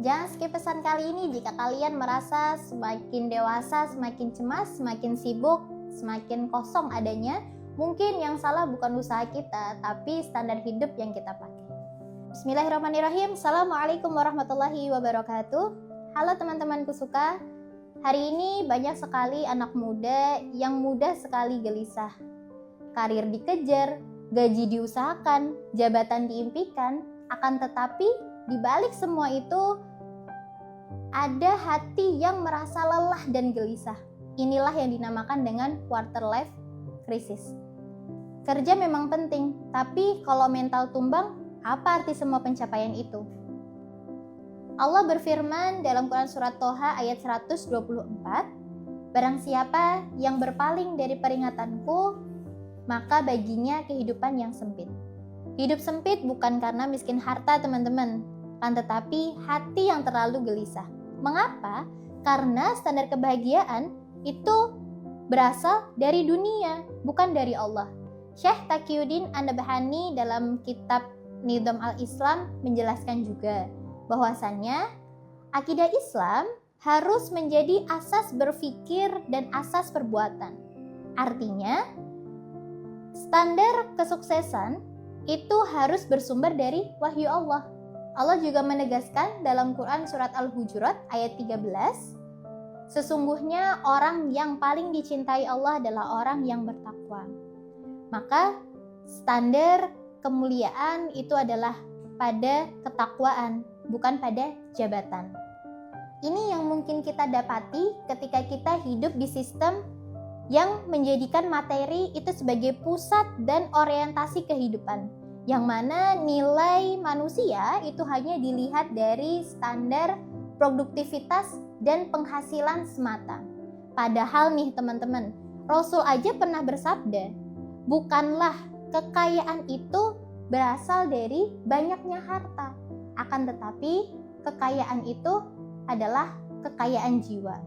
Jangan skip pesan kali ini jika kalian merasa semakin dewasa, semakin cemas, semakin sibuk, semakin kosong adanya. Mungkin yang salah bukan usaha kita, tapi standar hidup yang kita pakai. Bismillahirrahmanirrahim. Assalamualaikum warahmatullahi wabarakatuh. Halo teman-temanku suka. Hari ini banyak sekali anak muda yang mudah sekali gelisah. Karir dikejar, gaji diusahakan, jabatan diimpikan, akan tetapi di balik semua itu ada hati yang merasa lelah dan gelisah. Inilah yang dinamakan dengan quarter life crisis. Kerja memang penting, tapi kalau mental tumbang, apa arti semua pencapaian itu? Allah berfirman dalam Quran Surat Toha ayat 124, barang siapa yang berpaling dari peringatanku, maka baginya kehidupan yang sempit. Hidup sempit bukan karena miskin harta teman-teman, kan tetapi hati yang terlalu gelisah. Mengapa? Karena standar kebahagiaan itu berasal dari dunia, bukan dari Allah. Syekh Taqiyuddin An-Nabhani dalam kitab Nizam al-Islam menjelaskan juga bahwasannya akidah Islam harus menjadi asas berpikir dan asas perbuatan. Artinya, standar kesuksesan itu harus bersumber dari wahyu Allah. Allah juga menegaskan dalam Quran Surat Al-Hujurat ayat 13, sesungguhnya orang yang paling dicintai Allah adalah orang yang bertakwa. Maka standar kemuliaan itu adalah pada ketakwaan, bukan pada jabatan. Ini yang mungkin kita dapati ketika kita hidup di sistem yang menjadikan materi itu sebagai pusat dan orientasi kehidupan, yang mana nilai manusia itu hanya dilihat dari standar produktivitas dan penghasilan semata. Padahal nih teman-teman, Rasul aja pernah bersabda, bukanlah kekayaan itu berasal dari banyaknya harta, akan tetapi kekayaan itu adalah kekayaan jiwa.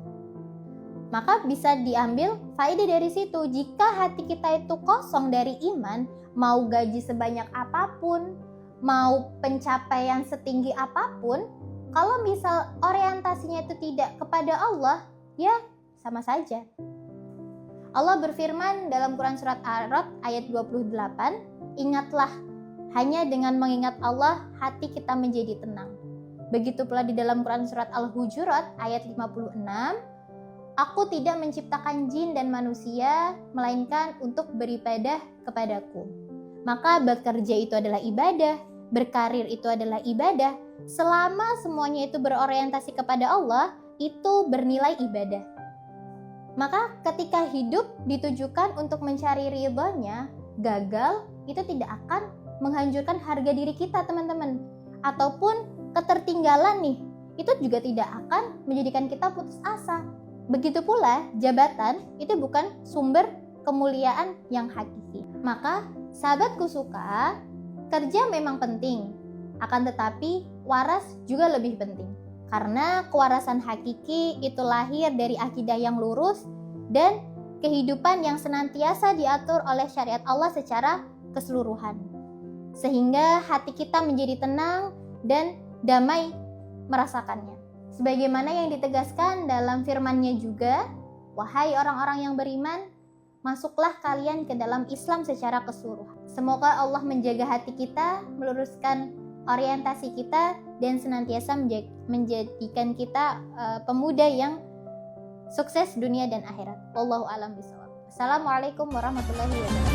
Maka bisa diambil faedah dari situ. Jika hati kita itu kosong dari iman, mau gaji sebanyak apapun, mau pencapaian setinggi apapun, kalau misal orientasinya itu tidak kepada Allah, ya sama saja. Allah berfirman dalam Quran Surat Ar-Ra'd ayat 28, ingatlah, hanya dengan mengingat Allah, hati kita menjadi tenang. Begitu pula di dalam Quran Surat Al-Hujurat ayat 56, aku tidak menciptakan jin dan manusia, melainkan untuk beribadah kepadaku. Maka bekerja itu adalah ibadah, berkarir itu adalah ibadah. Selama semuanya itu berorientasi kepada Allah, itu bernilai ibadah. Maka ketika hidup ditujukan untuk mencari ridhonya, gagal itu tidak akan menghancurkan harga diri kita teman-teman. Ataupun ketertinggalan nih, itu juga tidak akan menjadikan kita putus asa. Begitu pula jabatan itu bukan sumber kemuliaan yang hakiki. Maka sahabatku suka, kerja memang penting, akan tetapi waras juga lebih penting. Karena kewarasan hakiki itu lahir dari akidah yang lurus dan kehidupan yang senantiasa diatur oleh syariat Allah secara keseluruhan. Sehingga hati kita menjadi tenang dan damai merasakannya. Sebagaimana yang ditegaskan dalam firman-Nya juga, wahai orang-orang yang beriman, masuklah kalian ke dalam Islam secara keseluruhan. Semoga Allah menjaga hati kita, meluruskan orientasi kita, dan senantiasa menjadikan kita pemuda yang sukses dunia dan akhirat. Wallahu a'lam bishawab. Assalamualaikum warahmatullahi wabarakatuh.